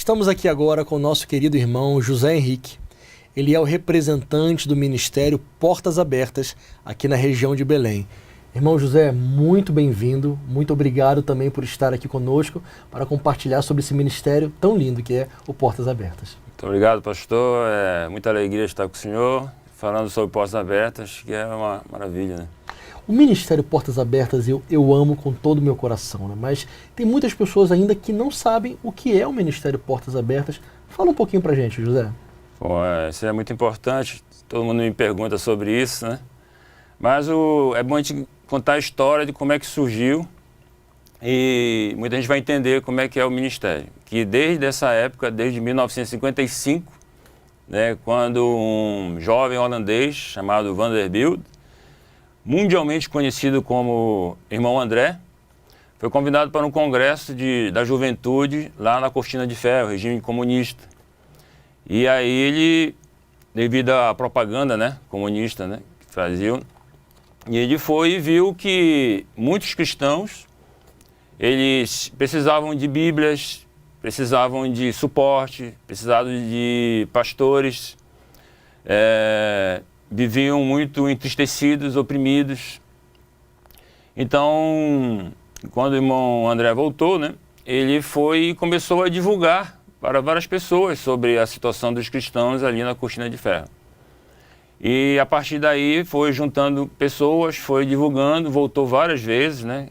Estamos aqui agora com o nosso querido irmão José Henrique. Ele é o representante do Ministério Portas Abertas aqui na região de Belém. Irmão José, muito bem-vindo, muito obrigado também por estar aqui conosco para compartilhar sobre esse ministério tão lindo que é o Portas Abertas. Muito obrigado, pastor. É muita alegria estar com o senhor, falando sobre Portas Abertas, que é uma maravilha, né? O Ministério Portas Abertas eu amo com todo o meu coração, né? Mas tem muitas pessoas ainda que não sabem o que é o Ministério Portas Abertas. Fala um pouquinho pra gente, José. Bom, isso é muito importante, todo mundo me pergunta sobre isso, né? Mas é bom a gente contar a história de como é que surgiu e muita gente vai entender como é que é o ministério. Que desde essa época, desde 1955, né, quando um jovem holandês chamado Vanderbilt, mundialmente conhecido como Irmão André, foi convidado para um congresso da juventude lá na Cortina de Ferro, regime comunista. E aí ele, devido à propaganda, né, comunista, né, que faziam, e ele foi e viu que muitos cristãos, eles precisavam de bíblias, precisavam de suporte, precisavam de pastores, viviam muito entristecidos, oprimidos. Então, quando o irmão André voltou, né, ele foi e começou a divulgar para várias pessoas sobre a situação dos cristãos ali na Cortina de Ferro. E a partir daí foi juntando pessoas, foi divulgando, voltou várias vezes, né?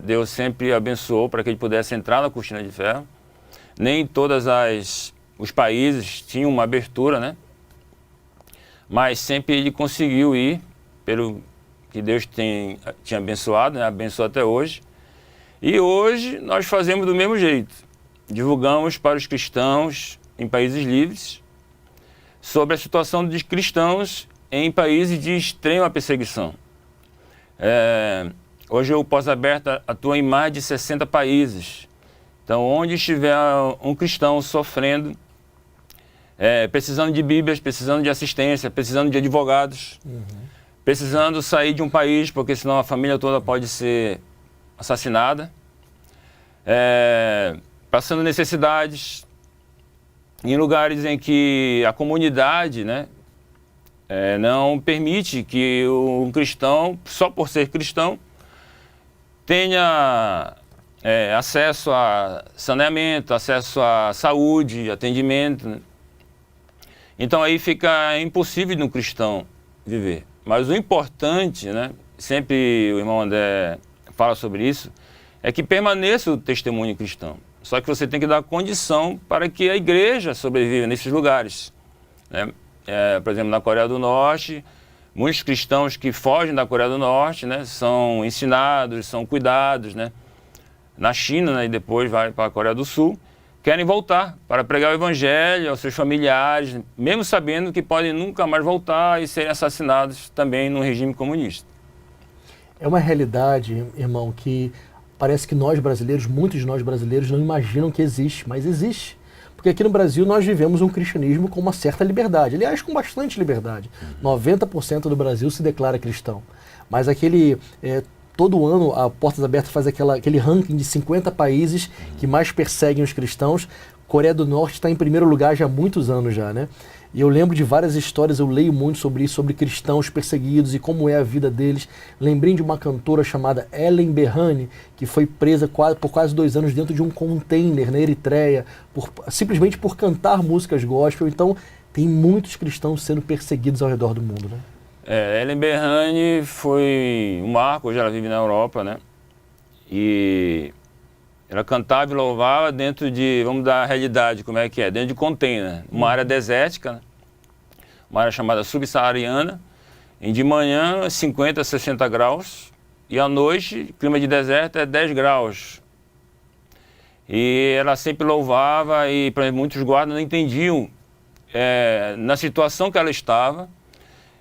Deus sempre abençoou para que ele pudesse entrar na Cortina de Ferro. Nem todos os países tinham uma abertura, né? Mas sempre ele conseguiu ir, pelo que Deus tinha abençoado, né? Abençoou até hoje. E hoje nós fazemos do mesmo jeito. Divulgamos para os cristãos em países livres sobre a situação dos cristãos em países de extrema perseguição. Hoje o Portas Abertas atua em mais de 60 países. Então, onde estiver um cristão sofrendo, precisando de bíblias, precisando de assistência, precisando de advogados, precisando sair de um país, porque senão a família toda pode ser assassinada, passando necessidades, em lugares em que a comunidade, né, não permite que um cristão, só por ser cristão, tenha acesso a saneamento, acesso à saúde, atendimento, né? Então aí fica impossível de um cristão viver. Mas o importante, né, sempre o irmão André fala sobre isso, é que permaneça o testemunho cristão. Só que você tem que dar condição para que a igreja sobreviva nesses lugares, né? Por exemplo, na Coreia do Norte, muitos cristãos que fogem da Coreia do Norte, né, são ensinados, são cuidados, né? Na China, né, e depois vai para a Coreia do Sul, querem voltar para pregar o evangelho aos seus familiares, mesmo sabendo que podem nunca mais voltar e serem assassinados também no regime comunista. É uma realidade, irmão, que parece que nós brasileiros, muitos de nós brasileiros não imaginam que existe, mas existe. Porque aqui no Brasil nós vivemos um cristianismo com uma certa liberdade, aliás, com bastante liberdade. 90% do Brasil se declara cristão. Mas todo ano a Portas Abertas faz aquele ranking de 50 países que mais perseguem os cristãos. Coreia do Norte está em primeiro lugar já há muitos anos já, né? E eu lembro de várias histórias, eu leio muito sobre isso, sobre cristãos perseguidos e como é a vida deles. Lembrei de uma cantora chamada Ellen Berhane, que foi presa por quase 2 anos dentro de um container na Eritreia, simplesmente por cantar músicas gospel. Então, tem muitos cristãos sendo perseguidos ao redor do mundo, né? Ellen Berhane foi um marco, hoje ela vive na Europa, né? E ela cantava e louvava dentro de, vamos dar a realidade, como é que é, dentro de container, uma área desértica, né? Uma área chamada subsaariana, em de manhã 50, 60 graus, e à noite, clima de deserto é 10 graus. E ela sempre louvava e, por exemplo, muitos guardas não entendiam na situação que ela estava,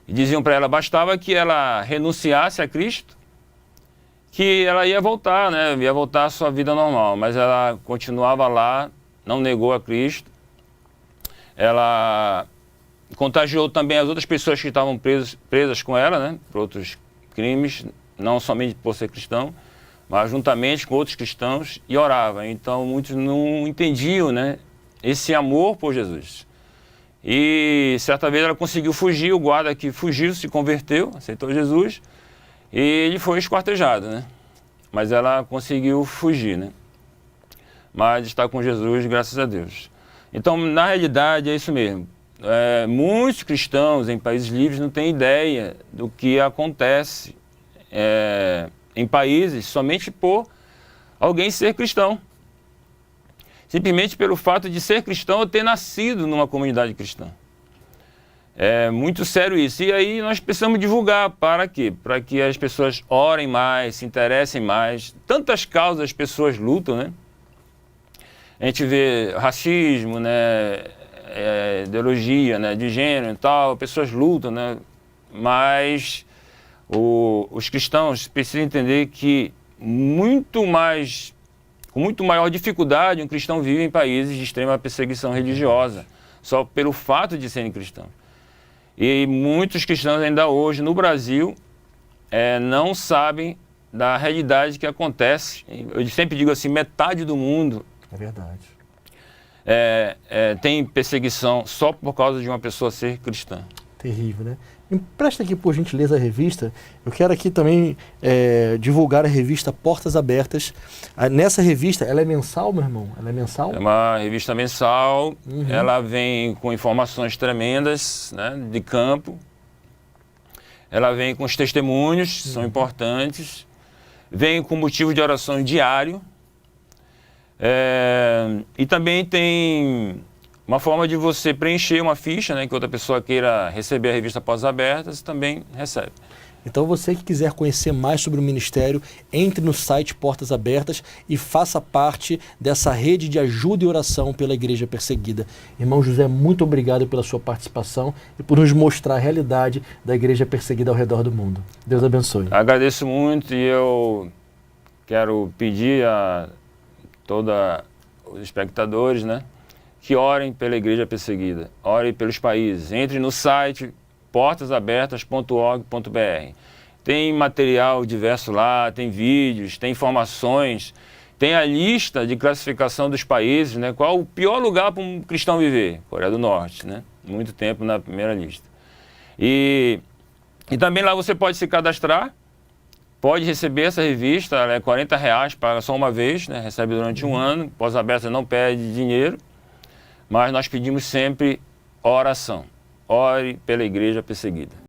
e diziam para ela, bastava que ela renunciasse a Cristo, que ela ia voltar, né? Ia voltar à sua vida normal, mas ela continuava lá, não negou a Cristo. Ela contagiou também as outras pessoas que estavam presas com ela, né? Por outros crimes, não somente por ser cristão, mas juntamente com outros cristãos, e orava. Então muitos não entendiam, né? esse amor por Jesus. E certa vez ela conseguiu fugir, o guarda que fugiu, se converteu, aceitou Jesus, e ele foi esquartejado, né? Mas ela conseguiu fugir, né? Mas está com Jesus, graças a Deus. Então, na realidade, é isso mesmo. Muitos cristãos em países livres não têm ideia do que acontece em países somente por alguém ser cristão. Simplesmente pelo fato de ser cristão ou ter nascido numa comunidade cristã. É muito sério isso. E aí nós precisamos divulgar. Para quê? Para que as pessoas orem mais, se interessem mais. Tantas causas as pessoas lutam, né? A gente vê racismo, né? Ideologia, né? De gênero e tal. Pessoas lutam, né? Mas os cristãos precisam entender que com muito maior dificuldade um cristão vive em países de extrema perseguição religiosa, só pelo fato de serem cristãos. E muitos cristãos ainda hoje no Brasil não sabem da realidade que acontece. Eu sempre digo assim, metade do mundo É verdade. tem perseguição só por causa de uma pessoa ser cristã. Terrível, né? Empresta aqui, por gentileza, a revista. Eu quero aqui também divulgar a revista Portas Abertas. Nessa revista, ela é mensal, meu irmão? Ela é mensal? É uma revista mensal, ela vem com informações tremendas, né, de campo. Ela vem com os testemunhos, que são importantes. Vem com motivo de oração diário. E também tem uma forma de você preencher uma ficha, né, que outra pessoa queira receber a revista Portas Abertas, também recebe. Então você que quiser conhecer mais sobre o ministério, entre no site Portas Abertas e faça parte dessa rede de ajuda e oração pela igreja perseguida. Irmão José, muito obrigado pela sua participação e por nos mostrar a realidade da igreja perseguida ao redor do mundo. Deus abençoe. Agradeço muito e eu quero pedir a todos os espectadores, né, que orem pela igreja perseguida, orem pelos países. Entre no site portasabertas.org.br. Tem material diverso lá, tem vídeos, tem informações, tem a lista de classificação dos países, né? Qual o pior lugar para um cristão viver? Coreia do Norte, né? Muito tempo na primeira lista. E também lá você pode se cadastrar, pode receber essa revista, ela é R$40, paga só uma vez, né? Recebe durante um ano. Portas Abertas não pede dinheiro. Mas nós pedimos sempre oração. Ore pela igreja perseguida.